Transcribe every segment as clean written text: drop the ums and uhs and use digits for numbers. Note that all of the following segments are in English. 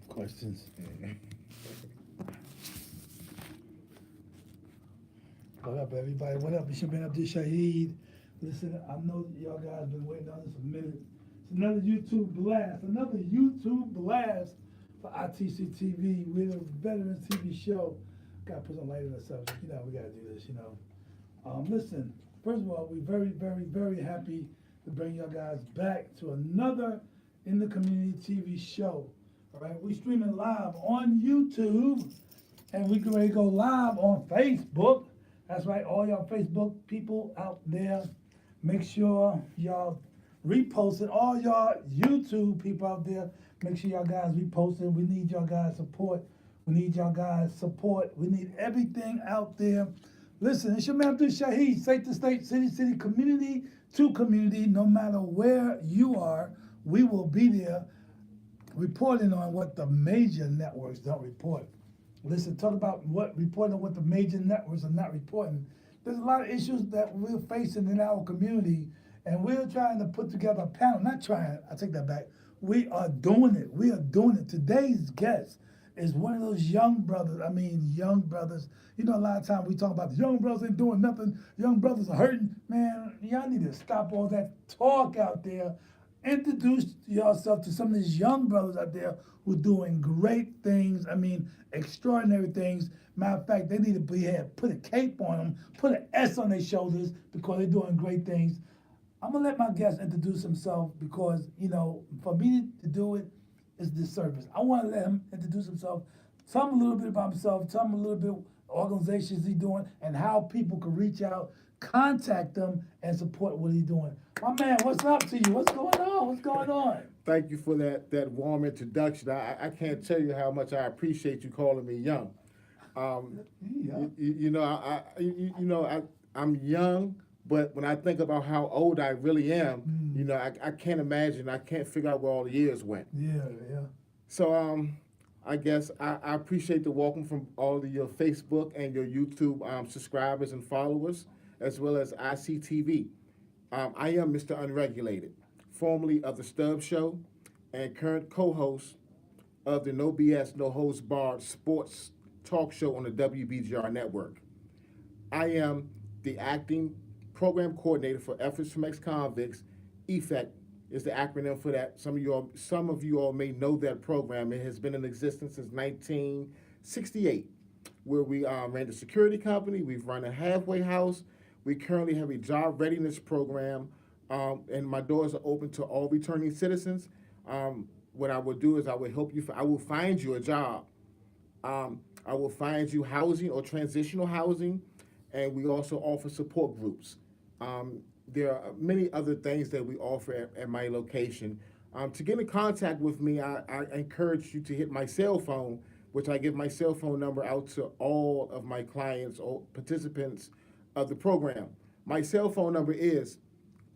Questions? What up, everybody? What up? It's your man Abdul Shaheed. Listen, I know y'all guys been waiting on this a minute. It's another YouTube blast. Another YouTube blast for ITCTV. We're the veteran TV show. Gotta put some light in the subject. You know, we gotta do this, you know. Listen, first of all, we're very, very, very happy to bring y'all guys back to another In the Community TV show. All right, we streaming live on YouTube, and we can ready to go live on Facebook. That's right, all y'all Facebook people out there, make sure y'all repost it. All y'all YouTube people out there, make sure y'all guys repost it. We need y'all guys' support. We need y'all guys' support. We need everything out there. Listen, it's your man Abdul Shaheed, state to state, city to city, community to community. No matter where you are, we will be there reporting on what the major networks don't report. Listen, talk about reporting on what the major networks are not reporting. There's a lot of issues that we're facing in our community, and we're trying to put together a panel. Not trying, I take that back. We are doing it. We are doing it. Today's guest is one of those young brothers. I mean, young brothers. You know, a lot of times we talk about the young brothers ain't doing nothing. Young brothers are hurting. Man, y'all need to stop all that talk out there. Introduce yourself to some of these young brothers out there who are doing great things. I mean, extraordinary things. Matter of fact, they need to be here, put a cape on them, put an S on their shoulders because they're doing great things. I'm gonna let my guest introduce himself because, you know, for me to do it is disservice. I want to let him introduce himself, tell him a little bit about himself, tell him a little bit organizations he's doing and how people can reach out, contact them, and support what he's doing. My man, what's up to you? What's going on? What's going on? Thank you for that warm introduction. I can't tell you how much I appreciate you calling me young. I'm young, but when I think about how old I really am, you know, I can't imagine. I can't figure out where all the years went. Yeah. So I guess I appreciate the welcome from all of your Facebook and your YouTube subscribers and followers, as well as ICTV. I am Mr. Unregulated, formerly of The Stubbs Show and current co-host of the No BS, No Holds Barred sports talk show on the WBGR network. I am the acting program coordinator for Efforts from Ex-Convicts. EFECT is the acronym for that. Some of you all may know that program. It has been in existence since 1968, where we ran the security company. We've run a halfway house. We currently have a job readiness program, and my doors are open to all returning citizens. What I will do is I will help you. I will find you a job. I will find you housing or transitional housing, and we also offer support groups. There are many other things that we offer at my location. To get in contact with me, I encourage you to hit my cell phone, which I give my cell phone number out to all of my clients or participants of the program. My cell phone number is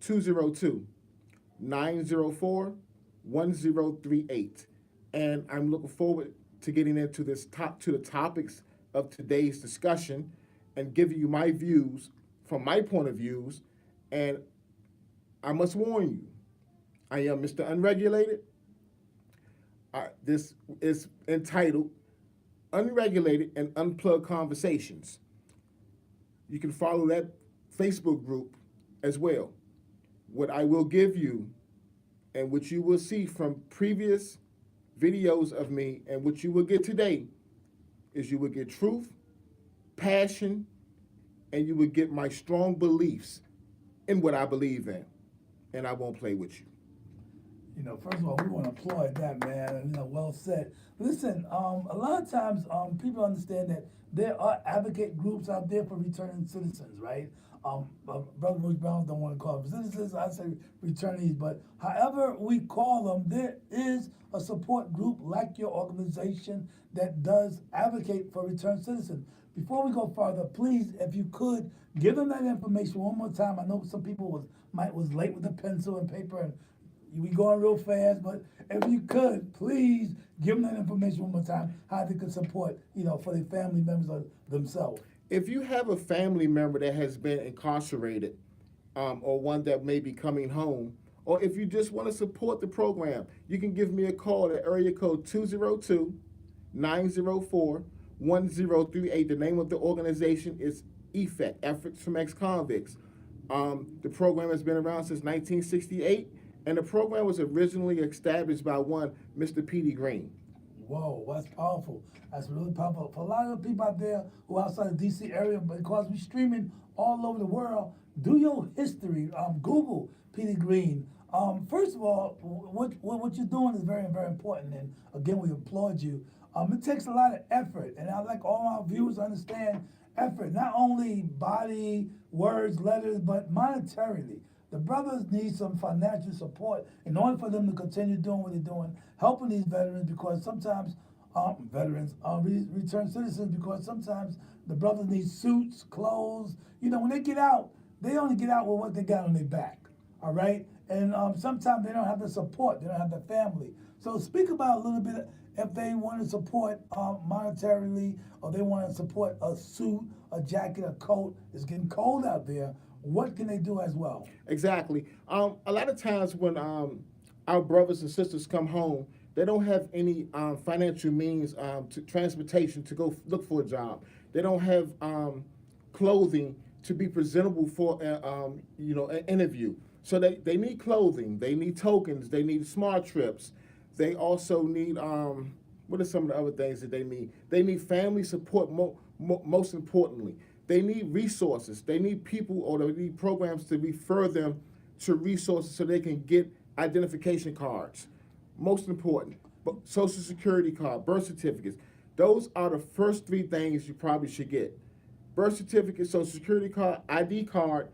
202-904-1038. And I'm looking forward to getting into the topics of today's discussion and giving you my views from my point of views. And I must warn you, I am Mr. Unregulated. This is entitled Unregulated and Unplugged Conversations. You can follow that Facebook group as well. What I will give you and what you will see from previous videos of me and what you will get today is you will get truth, passion, and you will get my strong beliefs in what I believe in. And I won't play with you. You know, first of all, we want to applaud that, man. You know, well said. Listen, a lot of times people understand that there are advocate groups out there for returning citizens, right? Brother Bruce Brown don't want to call them citizens, I say returnees, but however we call them, there is a support group like your organization that does advocate for returned citizens. Before we go further, please, if you could, give them that information one more time. I know some people was late with the pencil and paper, and we going real fast, but if you could, please give them that information one more time, how they can support, you know, for their family members or themselves. If you have a family member that has been incarcerated, or one that may be coming home, or if you just want to support the program, you can give me a call at area code 202-904-1038. The name of the organization is EFEC, Efforts from Ex-Convicts. The program has been around since 1968, and the program was originally established by one Mr. P.D. Green. Whoa, that's powerful. That's really powerful. For a lot of the people out there who are outside the DC area, because we're streaming all over the world, do your history. Google P.D. Green. First of all, what you're doing is very, very important. And again, we applaud you. It takes a lot of effort. And I'd like all our viewers to understand effort, not only body, words, letters, but monetarily. The brothers need some financial support in order for them to continue doing what they're doing, helping these veterans, because sometimes return citizens, because sometimes the brothers need suits, clothes. You know, when they get out, they only get out with what they got on their back, all right? And sometimes they don't have the support, they don't have the family. So speak about a little bit if they want to support monetarily, or they want to support a suit, a jacket, a coat. It's getting cold out there. What can they do as well? Exactly. A lot of times when our brothers and sisters come home, they don't have any financial means to transportation to go look for a job. They don't have clothing to be presentable for an interview. So they need clothing, they need tokens, they need smart trips. They also need what are some of the other things that they need? They need family support. Most importantly, they need resources. They need people, or they need programs to refer them to resources so they can get identification cards. Most important, Social Security card, birth certificates. Those are the first three things you probably should get: birth certificate, Social Security card, ID card,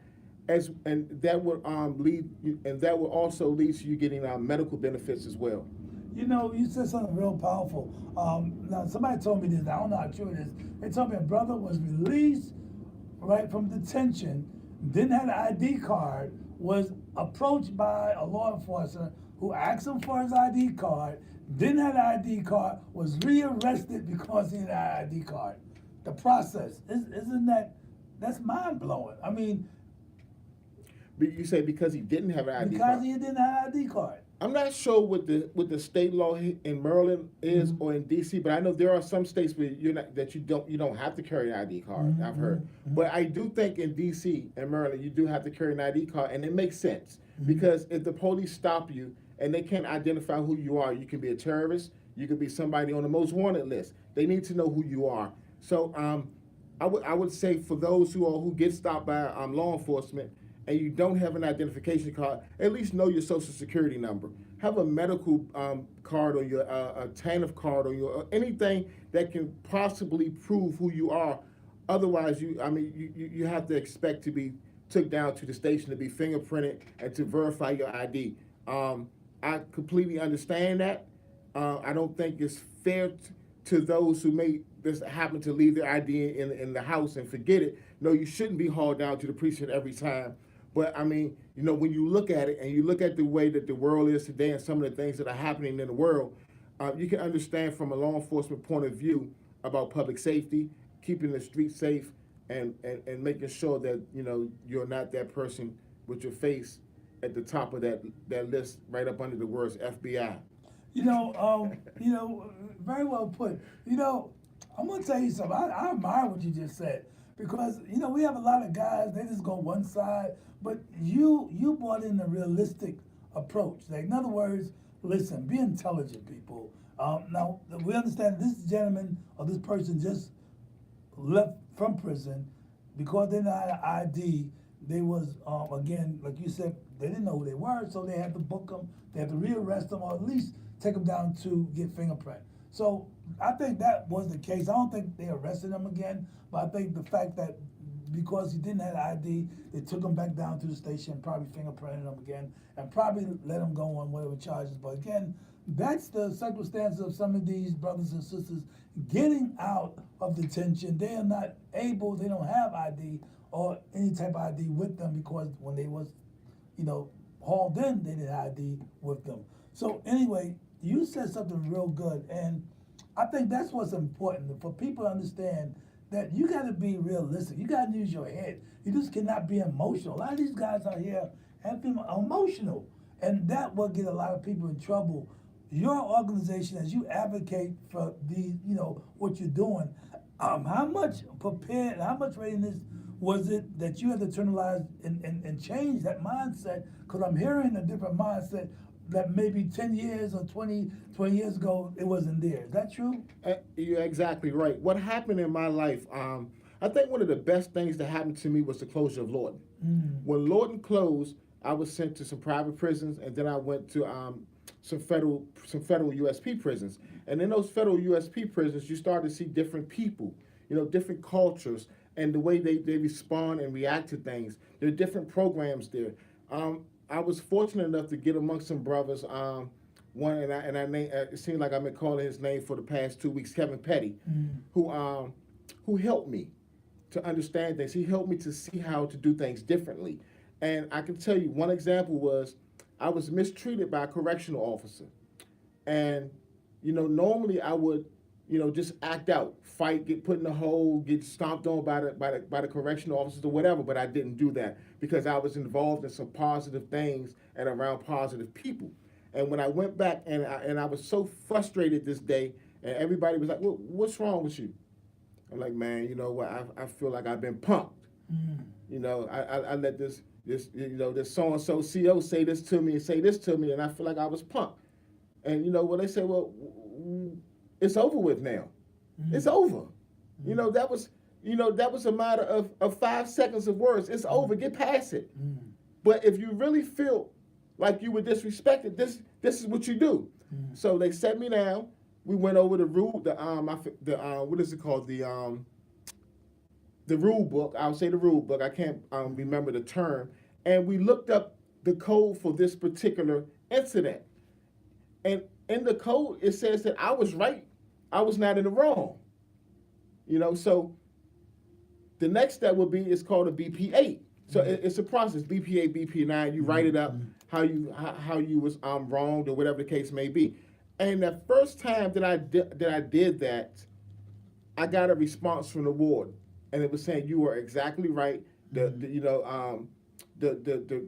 and that would also lead to you getting medical benefits as well. You know, you said something real powerful. Now, somebody told me this. I don't know how true it is. They told me a brother was released right from detention, didn't have an ID card, was approached by a law enforcer who asked him for his ID card, didn't have an ID card, was rearrested because he had an ID card. The process, that's mind blowing. I mean, you say because he didn't have an ID card? Because he didn't have an ID card. I'm not sure what the state law in Maryland is, or in DC, but I know there are some states where you don't have to carry an ID card. I've heard, but I do think in DC and Maryland you do have to carry an ID card, and it makes sense because if the police stop you and they can't identify who you are, you can be a terrorist, you could be somebody on the most wanted list. They need to know who you are. So I would say for those who get stopped by law enforcement, and you don't have an identification card, at least know your Social Security number. Have a medical card, or your a TANF card, or your anything that can possibly prove who you are. Otherwise, you have to expect to be took down to the station to be fingerprinted and to verify your ID. I completely understand that. I don't think it's fair to those who may just happen to leave their ID in the house and forget it. No, you shouldn't be hauled down to the precinct every time. But I mean, when you look at it and you look at the way that the world is today and some of the things that are happening in the world, you can understand from a law enforcement point of view about public safety, keeping the streets safe, and making sure that you're not that person with your face at the top of that list, right up under the words FBI. Very well put. I'm gonna tell you something. I admire what you just said, because we have a lot of guys, they just go one side, but you brought in a realistic approach. Like, in other words, listen, be intelligent, people. Now we understand this gentleman or this person just left from prison because they didn't have an ID. They was again, like you said, they didn't know who they were, so they had to book them. They had to rearrest them, or at least take them down to get fingerprint. So I think that was the case. I don't think they arrested him again, but I think the fact that because he didn't have an ID, they took him back down to the station, probably fingerprinted him again, and probably let him go on whatever charges. But again, that's the circumstances of some of these brothers and sisters getting out of detention. They are not able, they don't have ID or any type of ID with them, because when they was, hauled in, they didn't have ID with them. So anyway, you said something real good, and I think that's what's important, for people to understand that you got to be realistic. You got to use your head. You just cannot be emotional. A lot of these guys out here have been emotional, And that will get a lot of people in trouble. Your organization, as you advocate for these, what you're doing, how much prepared, how much readiness was it that you had to internalize and change that mindset? Because I'm hearing a different mindset that maybe 10 years or 20 years ago, it wasn't there. Is that true? You're exactly right. What happened in my life, I think one of the best things that happened to me was the closure of Lawton. When Lawton closed, I was sent to some private prisons, and then I went to some federal USP prisons. And in those federal USP prisons, you start to see different people, different cultures, and the way they respond and react to things. There are different programs there. I was fortunate enough to get amongst some brothers. One, and I name, it seemed like I've been calling his name for the past 2 weeks, Kevin Petty, who helped me to understand things. He helped me to see how to do things differently. And I can tell you, one example was I was mistreated by a correctional officer. And, normally I would, just act out, fight, get put in a hole, get stomped on by the correctional officers or whatever, but I didn't do that because I was involved in some positive things and around positive people. And when I went back and I was so frustrated this day, and everybody was like, well, what's wrong with you? I'm like, man, you know what? I feel like I've been punked. I let this so-and-so CO say this to me and say this to me, and I feel like I was punked. And they say, well, it's over with now. It's over. That was a matter of 5 seconds of words. It's over. Get past it. But if you really feel like you were disrespected, this is what you do. So they set me down. We went over the rule, what is it called? The rule book. I would say the rule book. I can't remember the term. And we looked up the code for this particular incident. And in the code, it says that I was right. I was not in the wrong. So the next step would be, it's called a BP8. So it's a process, BP8, BP9. You write it up how you was wronged or whatever the case may be. And the first time that I did that, I got a response from the ward, and it was saying you were exactly right. The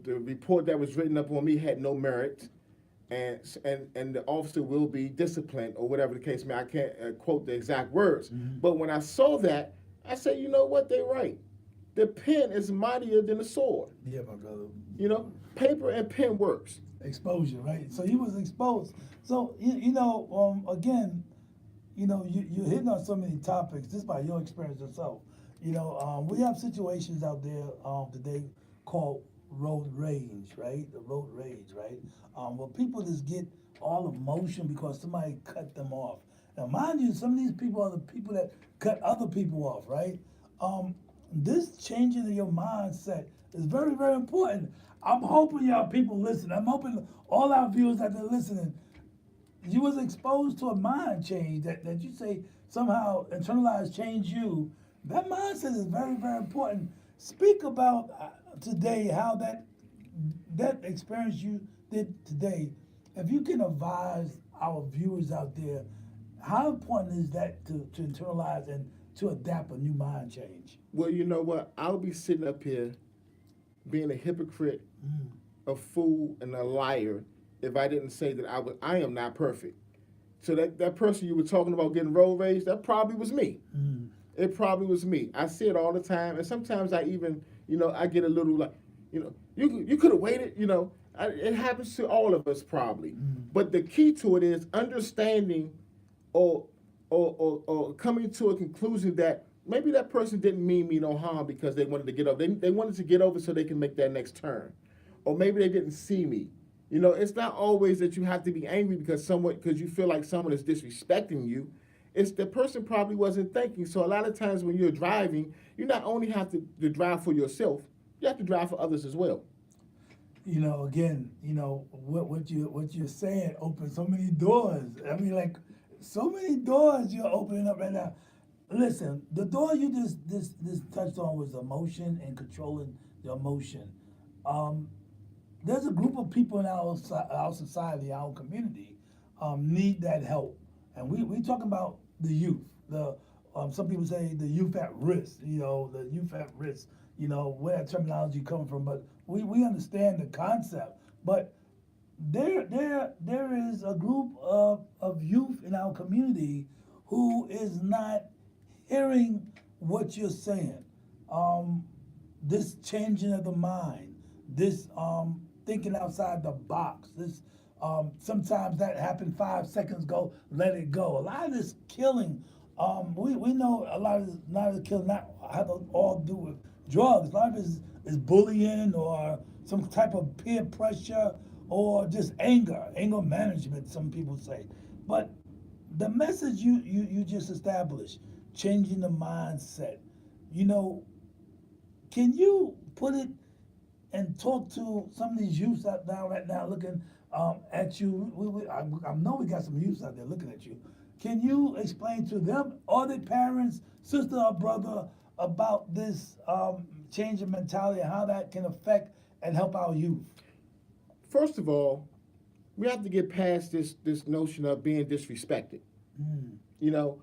report that was written up on me had no merit, and the officer will be disciplined or whatever the case may. I can't quote the exact words, but when I saw that, I said, you know what, they're right. The pen is mightier than the sword. Yeah, my brother. Paper and pen works. Exposure, right? So he was exposed. So again, you're hitting on so many topics just by your experience yourself. We have situations out there today called road rage, right? The road rage, right? Where people just get all emotion because somebody cut them off. Now, mind you, some of these people are the people that cut other people off, right? This changing of your mindset is very, very important. I'm hoping y'all people listen. I'm hoping all our viewers that are listening, you was exposed to a mind change that you say somehow internalized change you. That mindset is very, very important. Speak about today how that experience you did today. If you can advise our viewers out there, how important is that to internalize and to adapt a new mind change? Well, you know what? I'll be sitting up here being a hypocrite, a fool, and a liar if I didn't say that I am not perfect. So that person you were talking about getting road rage, that probably was me. It probably was me. I see it all the time, and sometimes I even, I get a little like, you could have waited, it happens to all of us probably. But the key to it is understanding or coming to a conclusion that maybe that person didn't mean me no harm because they wanted to get over. They wanted to get over so they can make that next turn. Or maybe they didn't see me. It's not always that you have to be angry because you feel like someone is disrespecting you. It's the person probably wasn't thinking. So a lot of times when you're driving, you not only have to drive for yourself, you have to drive for others as well. Again, what you're saying opens so many doors. I mean, like, so many doors you're opening up right now. Listen, the door you just touched on was emotion and controlling the emotion. There's a group of people in our society, our community, need that help, and we talking about the youth. Some people say the youth at risk. The youth at risk. Where that terminology comes from, but we understand the concept. But there is a group of youth in our community who is not hearing what you're saying. Um, this changing of the mind, this thinking outside the box, this sometimes that happened 5 seconds ago, let it go. A lot of this killing, we know a lot of the killing not have to all do with drugs. A lot of it is bullying or some type of peer pressure or just anger management, some people say. But the message you just established, changing the mindset, you know, can you put it and talk to some of these youths out there right now looking at you? I know we got some youths out there looking at you. Can you explain to them or their parents, sister or brother, about this change in mentality and how that can affect and help our youth? First of all, we have to get past this notion of being disrespected. You know,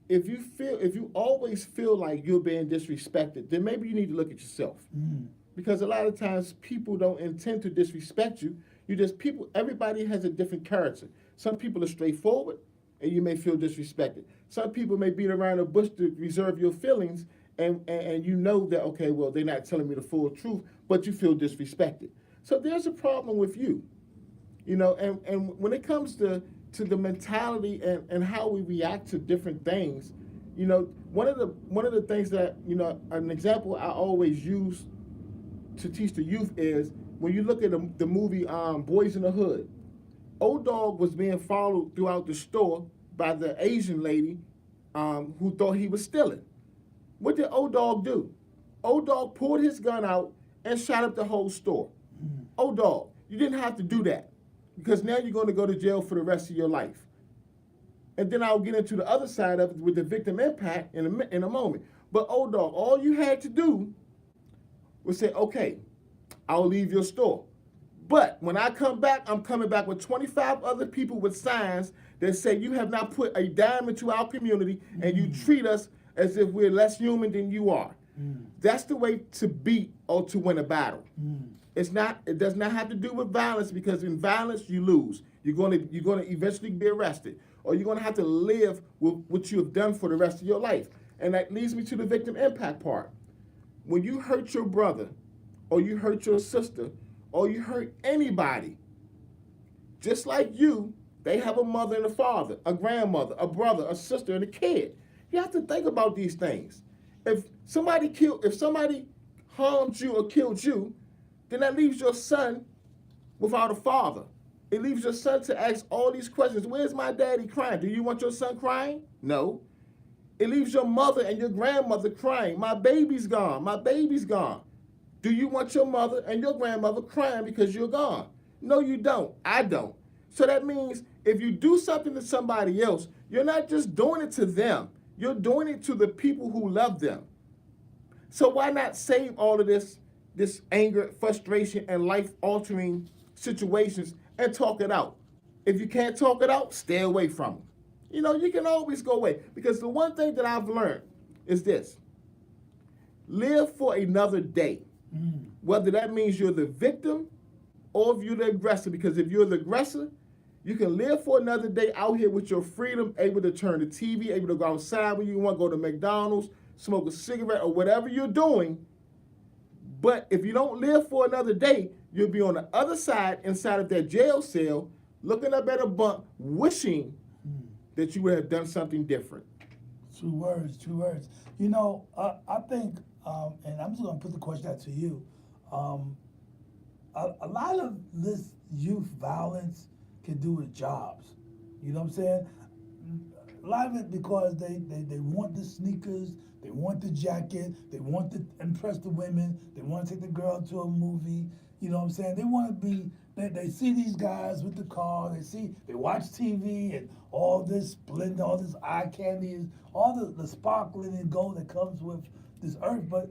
if you always feel like you're being disrespected, then maybe you need to look at yourself. Because a lot of times people don't intend to disrespect you. Everybody has a different character. Some people are straightforward and you may feel disrespected. Some people may beat around the bush to reserve your feelings and you know that, okay, well, they're not telling me the full truth, but you feel disrespected. So there's a problem with you. You know, and when it comes to the mentality and how we react to different things, you know, one of the things that, you know, an example I always use to teach the youth is when you look at the movie Boys in the Hood. Old Dog was being followed throughout the store by the Asian lady who thought he was stealing. What did Old Dog do? Old Dog pulled his gun out and shot up the whole store. Old Dog, you didn't have to do that because now you're going to go to jail for the rest of your life. And then I'll get into the other side of it with the victim impact in a moment. But Old Dog, all you had to do was say, okay, I'll leave your store. But when I come back, I'm coming back with 25 other people with signs that say you have not put a dime into our community and you treat us as if we're less human than you are. That's the way to beat or to win a battle. It does not have to do with violence, because in violence you lose. You're gonna eventually be arrested, or you're gonna have to live with what you have done for the rest of your life. And that leads me to the victim impact part. When you hurt your brother, or you hurt your sister, or you hurt anybody, just like you, they have a mother and a father, a grandmother, a brother, a sister, and a kid. You have to think about these things. If somebody harmed you or killed you, then that leaves your son without a father. It leaves your son to ask all these questions. Where's my daddy crying? Do you want your son crying? No. It leaves your mother and your grandmother crying. My baby's gone. My baby's gone. Do you want your mother and your grandmother crying because you're gone? No, you don't. I don't. So that means if you do something to somebody else, you're not just doing it to them. You're doing it to the people who love them. So why not save all of this anger, frustration, and life-altering situations and talk it out? If you can't talk it out, stay away from them. You know, you can always go away. Because the one thing that I've learned is this. Live for another day. Whether that means you're the victim or if you're the aggressor. Because if you're the aggressor, you can live for another day out here with your freedom, able to turn the TV, able to go outside when you want, go to McDonald's, smoke a cigarette, or whatever you're doing. But if you don't live for another day, you'll be on the other side, inside of that jail cell, looking up at a bunk, wishing that you would have done something different. True words, true words. You know, I think, and I'm just going to put the question out to you. A lot of this youth violence can do with jobs. You know what I'm saying? A lot of it because they want the sneakers, they want the jacket, they want to impress the women, they want to take the girl to a movie. You know what I'm saying? They want to be, they see these guys with the car, they watch TV and all this splendor, all this eye candy, all the sparkling and gold that comes with this earth, but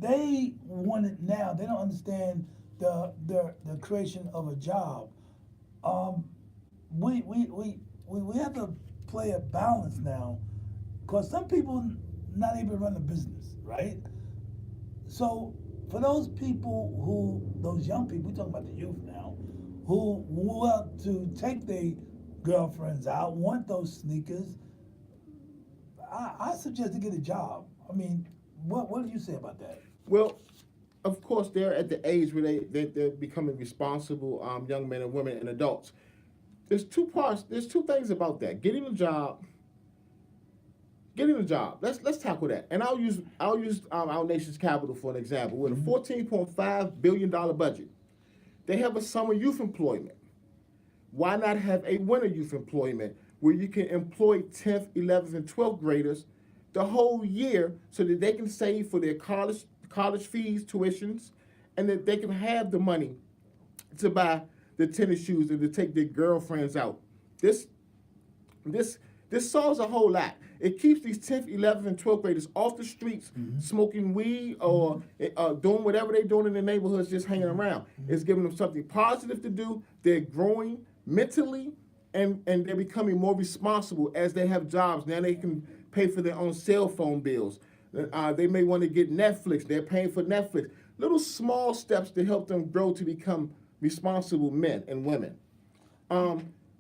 they want it now. They don't understand the creation of a job. We have to play a balance now, because some people not able to run a business, right? So for those people those young people, we're talking about the youth now, who want to take their girlfriends out, want those sneakers, I suggest to get a job. I mean, what do you say about that? Well, of course, they're at the age where they're becoming responsible young men and women and adults. There's two parts. There's two things about that. Getting a job. Let's tackle that. And I'll use our nation's capital for an example. With a $14.5 billion budget, they have a summer youth employment. Why not have a winter youth employment where you can employ 10th, 11th, and 12th graders the whole year so that they can save for their college fees, tuitions, and that they can have the money to buy the tennis shoes and to take their girlfriends out. This solves a whole lot. It keeps these 10th, 11th, and 12th graders off the streets smoking weed or doing whatever they're doing in their neighborhoods, just hanging around. It's giving them something positive to do. They're growing mentally, and they're becoming more responsible as they have jobs. Now they can pay for their own cell phone bills. They may want to get Netflix. They're paying for Netflix. Little small steps to help them grow to become responsible men and women.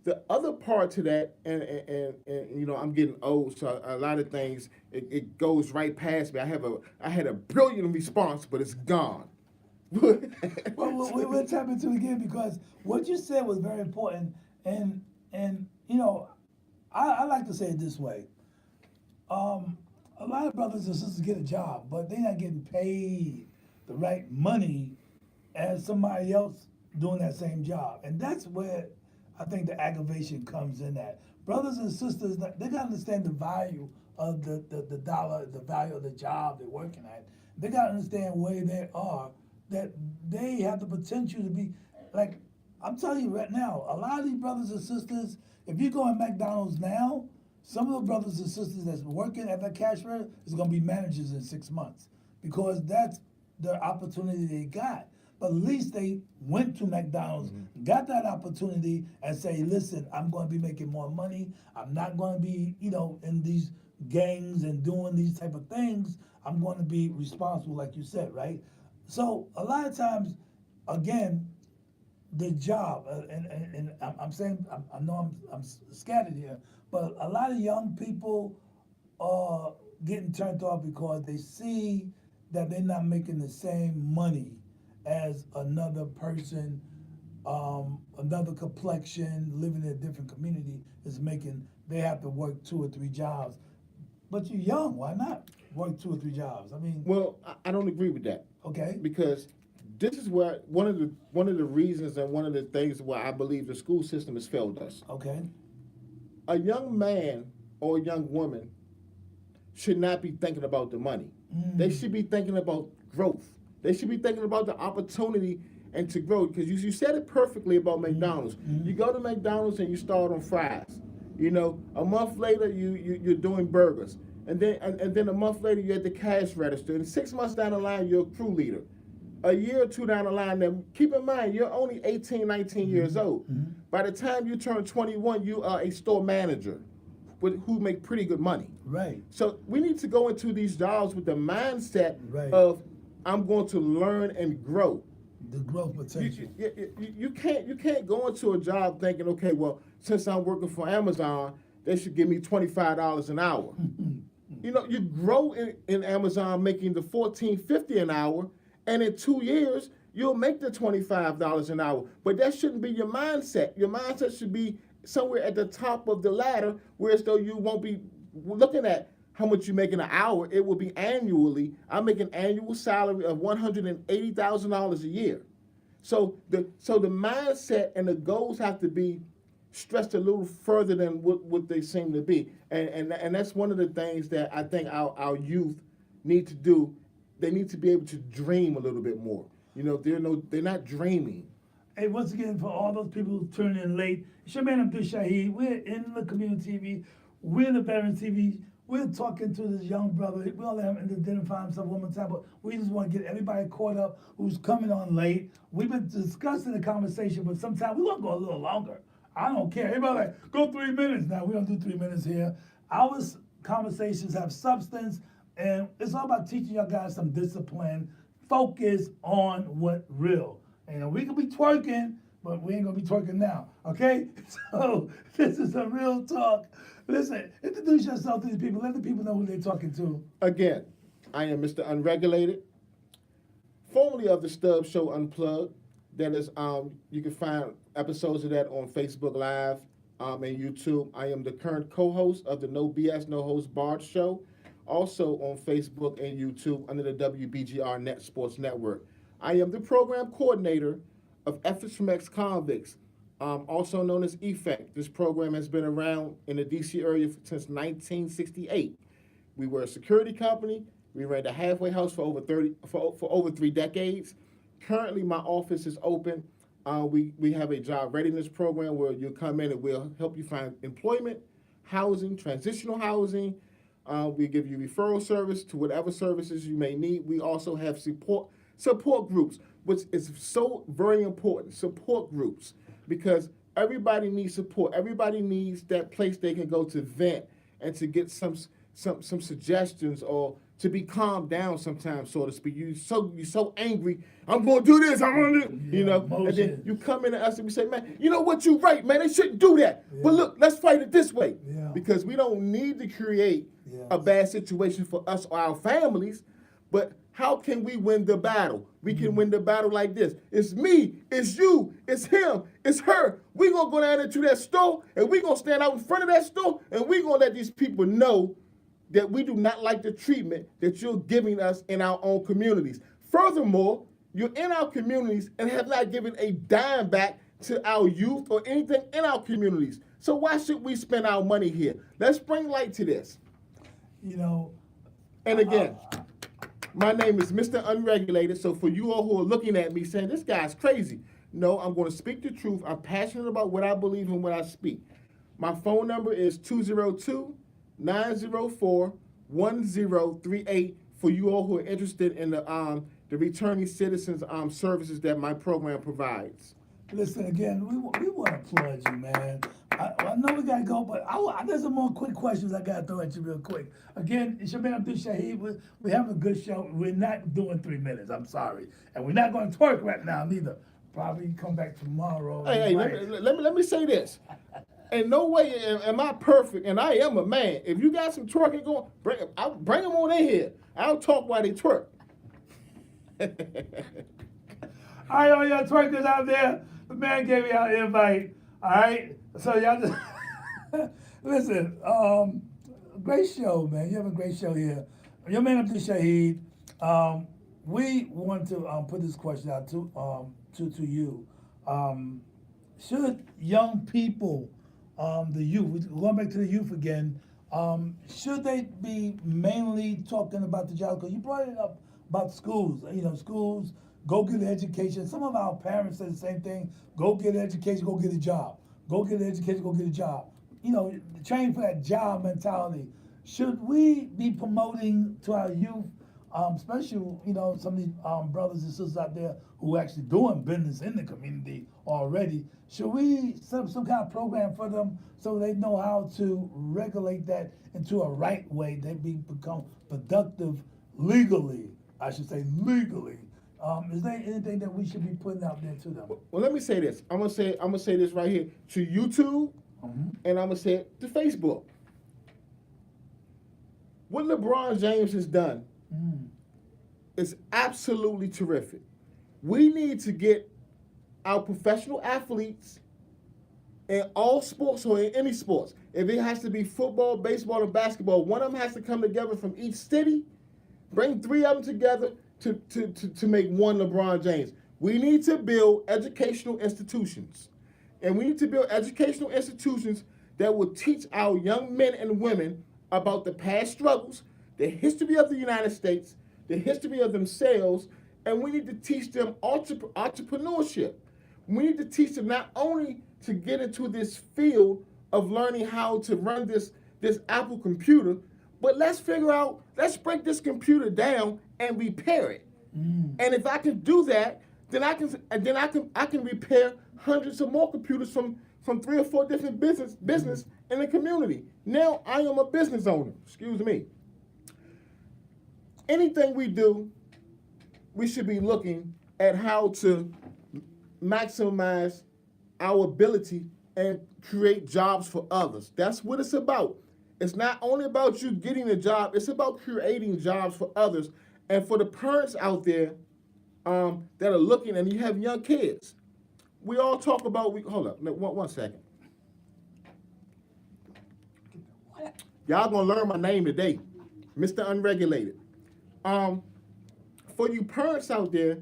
The other part to that, and you know, I'm getting old, so a lot of things it goes right past me. I had a brilliant response, but it's gone. Well, we'll tap into it again because what you said was very important, and you know, I like to say it this way. A lot of brothers and sisters get a job, but they're not getting paid the right money as somebody else doing that same job, and that's where I think the aggravation comes in at. Brothers and sisters, they gotta understand the value of the dollar, the value of the job they're working at. They gotta understand where they are, that they have the potential to be, like, I'm telling you right now, a lot of these brothers and sisters, if you go in McDonald's now, some of the brothers and sisters that's working at that cash register is gonna be managers in 6 months because that's the opportunity they got. But at least they went to McDonald's, got that opportunity, and say, listen, I'm going to be making more money. I'm not going to be, you know, in these gangs and doing these type of things. I'm going to be responsible, like you said, right? So a lot of times, again, the job, and I'm saying, I know I'm scattered here, but a lot of young people are getting turned off because they see that they're not making the same money as another person, another complexion, living in a different community is making. They have to work 2 or 3 jobs. But you're young, why not work 2 or 3 jobs? I mean, well, I don't agree with that. Okay. Because this is where one of the reasons and one of the things why I believe the school system has failed us. Okay. A young man or a young woman should not be thinking about the money. They should be thinking about growth. They should be thinking about the opportunity and to grow. Because you said it perfectly about McDonald's. You go to McDonald's and you start on fries. You know, a month later you're doing burgers, and then a month later you're at the cash register. And 6 months down the line you're a crew leader. A year or two down the line, now keep in mind you're only 18, 19 years old. By the time you turn 21, you are a store manager, who make pretty good money. Right. So we need to go into these jobs with the mindset Right. of I'm going to learn and grow. The growth potential. You can't go into a job thinking, okay, well, since I'm working for Amazon, they should give me $25 an hour. You know, you grow in Amazon making the $14.50 an hour, and in 2 years you'll make the $25 an hour. But that shouldn't be your mindset. Your mindset should be somewhere at the top of the ladder, whereas though you won't be looking at how much you make in an hour. It will be annually. I make an annual salary of $180,000 a year. So the mindset and the goals have to be stressed a little further than what they seem to be. And that's one of the things that I think our youth need to do. They need to be able to dream a little bit more. You know, they're not dreaming. Hey, once again, for all those people who turned in late, it's your man Abdul Shaheed. We're in the community TV. We're the Veterans TV. We're talking to this young brother. We don't let him identify himself one more time, but we just want to get everybody caught up who's coming on late. We've been discussing the conversation, but sometimes we want to go a little longer. I don't care. Everybody like, go 3 minutes. Now, we don't do 3 minutes here. Our conversations have substance, and it's all about teaching y'all guys some discipline. Focus on what real. You know, we could be twerking, but we ain't gonna be twerking now, okay? So this is a real talk. Listen, introduce yourself to these people. Let the people know who they're talking to. Again, I am Mr. Unregulated, formerly of the Stubbs Show Unplugged. That is, you can find episodes of that on Facebook Live and YouTube. I am the current co-host of the No BS No Host Barred Show, also on Facebook and YouTube under the WBGR Net Sports Network. I am the program coordinator of Efforts from Ex-Convicts, also known as EFECT. This program has been around in the DC area since 1968. We were a security company. We ran the halfway house for over 3 decades. Currently, my office is open. We have a job readiness program where you'll come in and we'll help you find employment, housing, transitional housing. We give you referral service to whatever services you may need. We also have support groups, which is so very important, support groups, because everybody needs support. Everybody needs that place they can go to vent and to get some suggestions or to be calmed down sometimes, so to speak. You're so angry. I'm going to do this. I'm going to do, you know. Emotion. And then you come in to us and we say, man, you know what? You're right, man. They shouldn't do that. Yeah. But look, let's fight it this way. Yeah. Because we don't need to create a bad situation for us or our families. But how can we win the battle? We can win the battle like this. It's me, it's you, it's him, it's her. We're going to go down into that store and we're going to stand out in front of that store and we're going to let these people know that we do not like the treatment that you're giving us in our own communities. Furthermore, you're in our communities and have not given a dime back to our youth or anything in our communities. So why should we spend our money here? Let's bring light to this. You know. And again, my name is Mr. Unregulated, so for you all who are looking at me saying, this guy's crazy, no, I'm going to speak the truth. I'm passionate about what I believe and what I speak. My phone number is 202-904-1038 for you all who are interested in the returning citizens services that my program provides. Listen, again, we want to applaud you, man. I know we got to go, but there's some more quick questions I got to throw at you real quick. Again, it's your man Abdul Shaheed. We have a good show. We're not doing 3 minutes. I'm sorry. And we're not going to twerk right now, neither. Probably come back tomorrow. Hey, let me say this. In no way am I perfect, and I am a man. If you got some twerking going, bring them on in here. I'll talk while they twerk. All right, all y'all twerkers out there, the man gave me our invite. All right, so y'all just listen. Great show, man. You have a great show here. Your man Abdul Shaheed. We want to put this question out to you. Should young people, the youth, going back to the youth again, should they be mainly talking about the job? Because you brought it up about schools. You know, schools, go get an education. Some of our parents say the same thing. Go get an education, go get a job. Go get an education, go get a job. You know, train for that job mentality. Should we be promoting to our youth, especially, you know, some of these brothers and sisters out there who are actually doing business in the community already, should we set up some kind of program for them so they know how to regulate that into a right way? They become productive legally, I should say legally. Is there anything that we should be putting out there to them? Well, let me say this. I'm gonna say this right here to YouTube, and I'm gonna say it to Facebook. What LeBron James has done is absolutely terrific. We need to get our professional athletes in all sports or in any sports. If it has to be football, baseball, and basketball, one of them has to come together from each city, bring 3 of them together to make one LeBron James. We need to build educational institutions. And we need to build educational institutions that will teach our young men and women about the past struggles, the history of the United States, the history of themselves, and we need to teach them entrepreneurship. We need to teach them not only to get into this field of learning how to run this Apple computer, but let's break this computer down and repair it. And if I can do that, then I can repair hundreds of more computers from 3 or 4 different business in the community. Now I am a business owner. Excuse me. Anything we do, we should be looking at how to maximize our ability and create jobs for others. That's what it's about. It's not only about you getting a job, it's about creating jobs for others. And for the parents out there that are looking, and you have young kids, we all talk about, hold up, one second. Y'all gonna learn my name today, Mr. Unregulated. For you parents out there,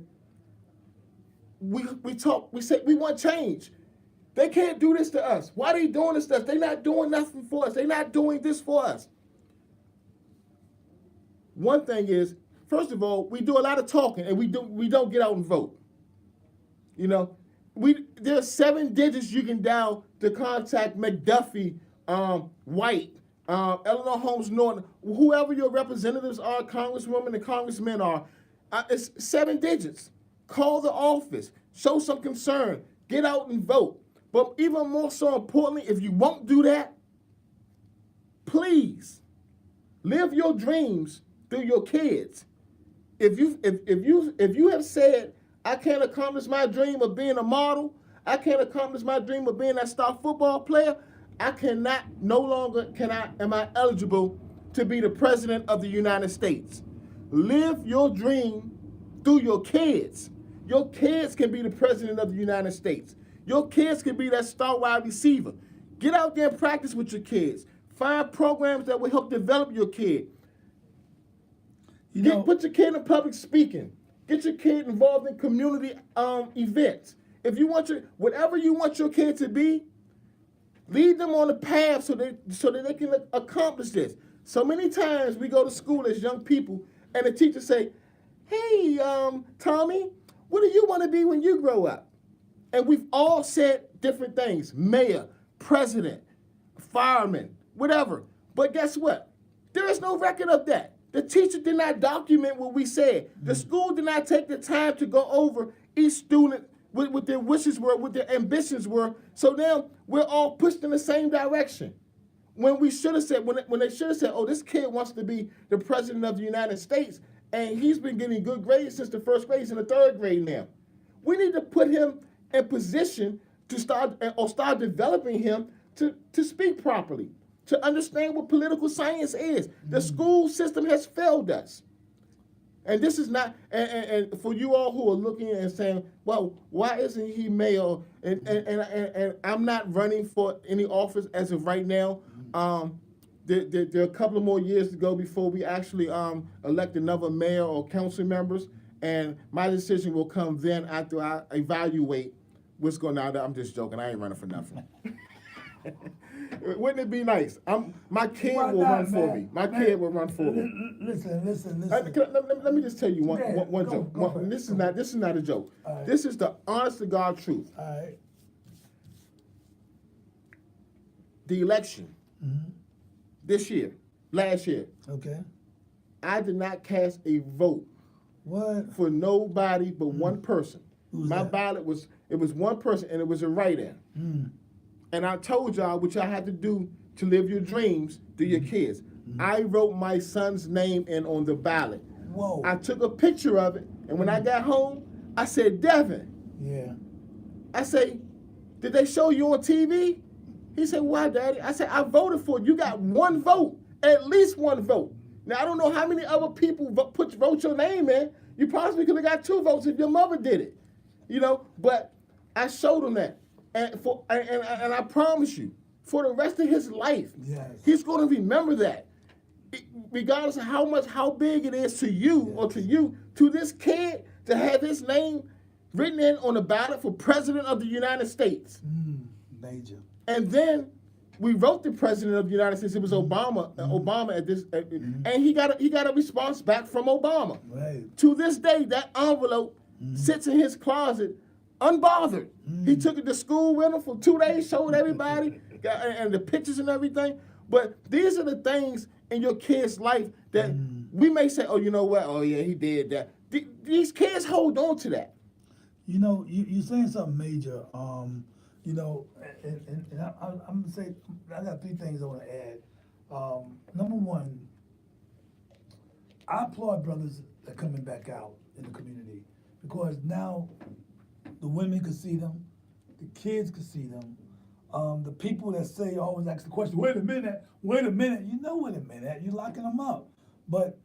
we say we want change. They can't do this to us. Why are they doing this to us? They're not doing nothing for us. They're not doing this for us. One thing is, first of all, we do a lot of talking and we don't get out and vote. You know, there's 7 digits you can dial to contact McDuffie, White, Eleanor Holmes Norton, whoever your representatives are, congresswomen and congressmen are. It's 7 digits. Call the office. Show some concern. Get out and vote. But even more so importantly, if you won't do that, please live your dreams through your kids. If you have said, I can't accomplish my dream of being a model, I can't accomplish my dream of being that star football player, am I eligible to be the president of the United States. Live your dream through your kids. Your kids can be the president of the United States. Your kids can be that star wide receiver. Get out there and practice with your kids. Find programs that will help develop your kid. Put your kid in public speaking. Get your kid involved in community events. If you want whatever you want your kid to be, lead them on the path so that they can accomplish this. So many times we go to school as young people and the teacher say, hey, Tommy, what do you want to be when you grow up? And we've all said different things, mayor, president, fireman, whatever. But guess what? There is no record of that. The teacher did not document what we said. The school did not take the time to go over each student what their wishes were, what their ambitions were. So now we're all pushed in the same direction. When we should have said, when they should have said, oh, this kid wants to be the president of the United States, and he's been getting good grades since the first grade, he's in the 3rd grade now. We need to put him in position to start developing him to speak properly, to understand what political science is. The school system has failed us. And this is not, and for you all who are looking and saying, well, why isn't he mayor? And I'm not running for any office as of right now. There are a couple of more years to go before we actually elect another mayor or council members. And my decision will come then after I evaluate what's going on. I'm just joking. I ain't running for nothing. Wouldn't it be nice? My kid will run for me. My kid will run for me. Listen. Let me just tell you one joke. This is not a joke. Right. This is the honest to God truth. All right. The election this year, last year, Okay. I did not cast a vote What? for nobody but one person. Who's My that? ballot was one person, and it was a write-in. And I told y'all what y'all had to do to live your dreams through your kids. I wrote my son's name in on the ballot. Whoa. I took a picture of it, and when I got home, I said, Devin, Yeah. I say, did they show you on TV? He said, why, Daddy? I said, I voted for it. You got 1 vote, at least 1 vote. Now, I don't know how many other people wrote your name in. You possibly could have got 2 votes if your mother did it. But I showed him that. And I promise you, for the rest of his life, Yes. he's going to remember that. Regardless of how big it is to you or to you, to this kid, to have his name written in on the ballot for president of the United States. Major. And then we wrote the president of the United States. It was Obama. Obama and he got a response back from Obama. Right. To this day, that envelope sits in his closet, unbothered. He took it to school with him for 2 days, showed everybody, and the pictures and everything. But these are the things in your kid's life that we may say, oh, you know what? Oh, yeah, he did that. These kids hold on to that. You're saying something major. And I'm gonna say I got 3 things I want to add. Number one, I applaud brothers that are coming back out in the community because now the women can see them, the kids could see them. The people that say always ask the question, wait a minute, wait a minute. You know, wait a minute, you're locking them up. But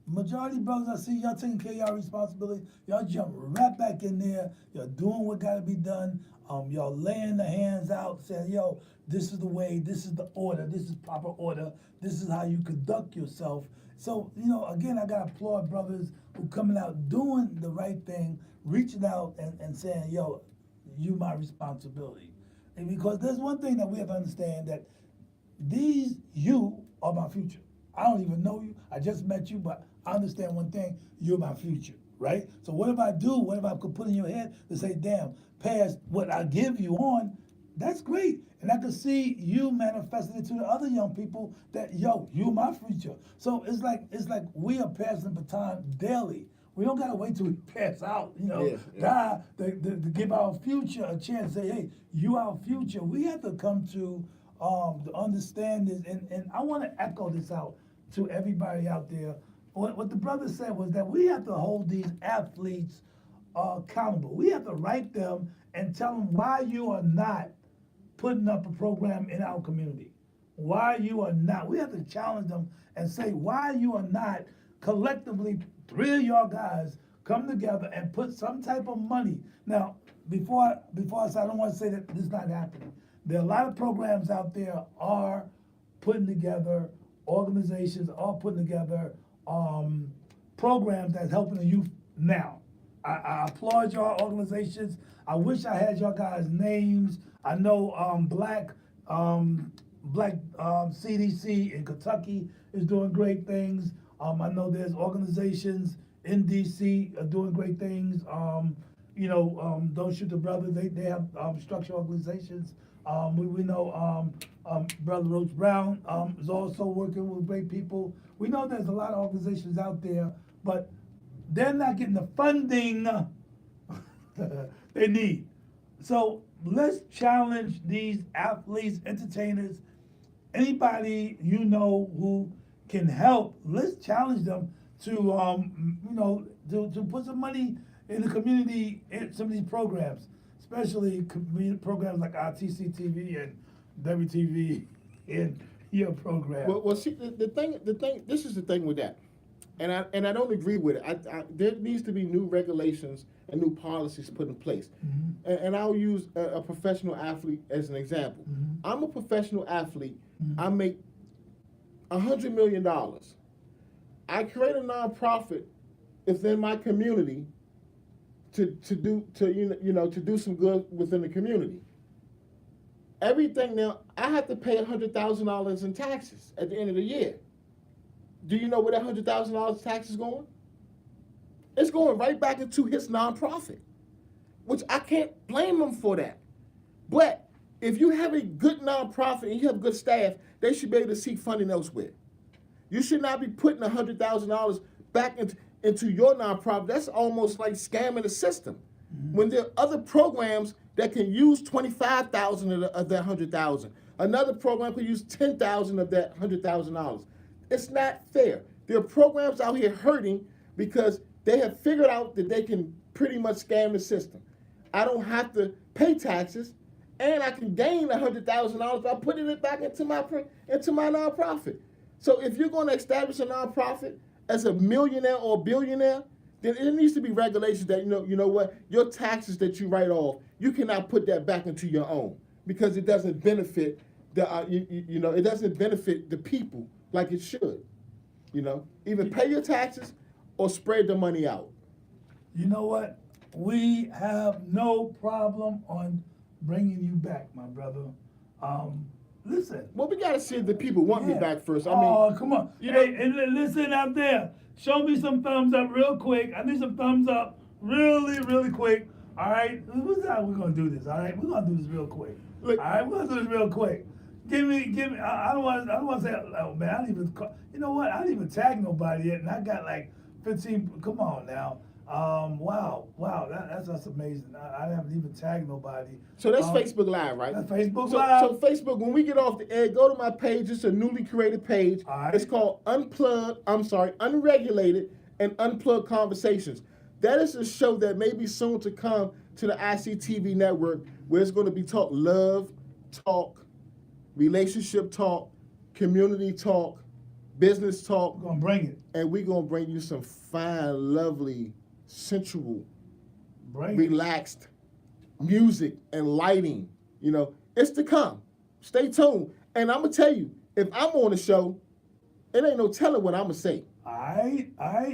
majority brothers, I see y'all taking care of y'all responsibility. Y'all jump right back in there. Y'all doing what got to be done. Y'all laying the hands out, saying, yo, this is the way, this is the order, this is proper order, this is how you conduct yourself. So, you know, again, I got to applaud brothers who coming out doing the right thing, reaching out and saying, yo, you my responsibility. And because there's one thing that we have to understand, that you are my future. I don't even know you. I just met you, but I understand one thing, you're my future, right? So what if I do, what if I could put in your head to say, damn, pass what I give you on, that's great. And I could see you manifesting it to the other young people that, yo, you my future. So it's like we are passing the baton daily. We don't gotta wait till we pass out, you know, die to give our future a chance. Say, hey, you our future. We have to come to understand this, and I want to echo this out to everybody out there. What the brother said was that we have to hold these athletes accountable. We have to write them and tell them why you are not putting up a program in our community. Why you are not. We have to challenge them and say why you are not collectively. 3 of y'all guys come together and put some type of money. Now, before I say, I don't want to say that this is not happening. There are a lot of programs out there are putting together, organizations are putting together programs that's helping the youth now. I applaud y'all organizations. I wish I had y'all guys' names. I know Black CDC in Kentucky is doing great things. I know there's organizations in DC are doing great things. Don't Shoot the Brother, they have structured organizations. We know Brother Roach Brown is also working with great people. We know there's a lot of organizations out there, but they're not getting the funding they need. So let's challenge these athletes, entertainers, anybody you know who can help. Let's challenge them to to put some money in the community in some of these programs, especially programs like ITCTV and WTV in your program. Well, see, the thing. This is the thing with that, and I don't agree with it. There needs to be new regulations and new policies put in place. Mm-hmm. And I'll use a professional athlete as an example. Mm-hmm. I'm a professional athlete. Mm-hmm. I make $100 million. I create a nonprofit within my community to do some good within the community. Everything now, I have to pay $100,000 in taxes at the end of the year. Do you know where that $100,000 tax is going? It's going right back into his nonprofit, which I can't blame him for that. But if you have a good nonprofit and you have good staff, they should be able to seek funding elsewhere. You should not be putting $100,000 back into your nonprofit. That's almost like scamming the system. Mm-hmm. When there are other programs that can use $25,000 of that $100,000, another program could use $10,000 of that $100,000. It's not fair. There are programs out here hurting because they have figured out that they can pretty much scam the system. I don't have to pay taxes, and I can gain $100,000 by putting it back into my nonprofit. So if you're going to establish a nonprofit as a millionaire or a billionaire, then it needs to be regulations that you know what, your taxes that you write off, you cannot put that back into your own because it doesn't benefit it doesn't benefit the people like it should. Either pay your taxes or spread the money out. You know what? We have no problem on bringing you back, my brother. Listen. Well, we got to see if the people want me back first. Come on. And listen out there. Show me some thumbs up real quick. I need some thumbs up really, really quick. All right? Who's how we're going to do this, all right? We're going to do this real quick. Look, all right? We're going to do this real quick. Give me. I don't want to say, oh, man, I didn't even, you know what? I didn't even tag nobody yet, and I got like 15, come on now. Wow, that's amazing. I haven't even tagged nobody. So that's Facebook Live, right? That's Facebook Live. So Facebook, when we get off the air, go to my page. It's a newly created page. All right. It's called Unregulated and Unplugged Conversations. That is a show that may be soon to come to the ICTV network, where it's going to be talk love, talk, relationship talk, community talk, business talk. We're gonna bring it. And we're going to bring you some fine, lovely, sensual, Bring it. relaxed music and lighting. You know, it's to come. Stay tuned. And I'm going to tell you, if I'm on the show, it ain't no telling what I'm going to say. All right.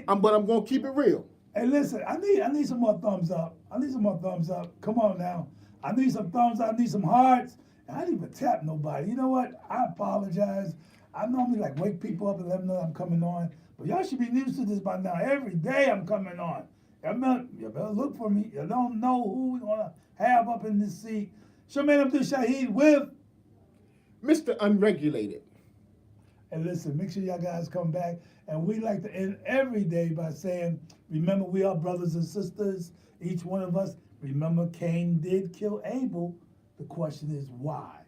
But I'm going to keep it real. Hey, listen, I need some more thumbs up. I need some more thumbs up. Come on now. I need some thumbs up. I need some hearts. And I didn't even tap nobody. You know what? I apologize. I normally like wake people up and let them know I'm coming on. But y'all should be used to this by now. Every day I'm coming on. You better look for me. You don't know who we're going to have up in this seat. Shaman Abdul Shahid with Mr. Unregulated. And listen, make sure y'all guys come back. And we like to end every day by saying, remember, we are brothers and sisters, each one of us. Remember, Cain did kill Abel. The question is why?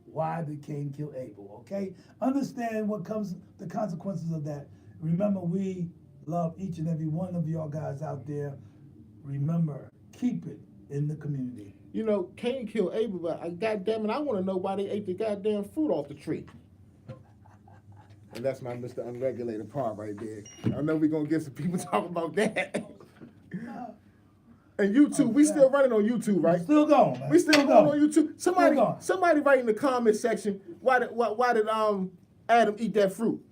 Why did Cain kill Abel? Okay? Understand what comes, the consequences of that. Remember, we love each and every one of y'all guys out there. Remember, keep it in the community. You know, Cain killed Abel, but goddamn it, I want to know why they ate the goddamn fruit off the tree. And that's my Mr. Unregulated part right there. I know we're going to get some people talking about that. And YouTube, we still running on YouTube, right? Still going, man. We still going on YouTube. Going. Somebody write in the comment section, why did Adam eat that fruit?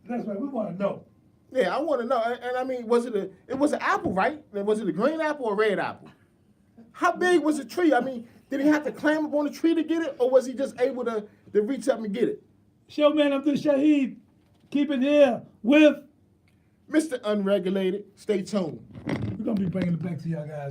That's right, we want to know. Yeah, I want to know. And I mean, it was an apple, right? Was it a green apple or a red apple? How big was the tree? I mean, did he have to climb up on the tree to get it, or was he just able to reach up and get it? Showman Abdul Shahid, keep it here with Mr. Unregulated. Stay tuned. We're going to be bringing it back to y'all guys.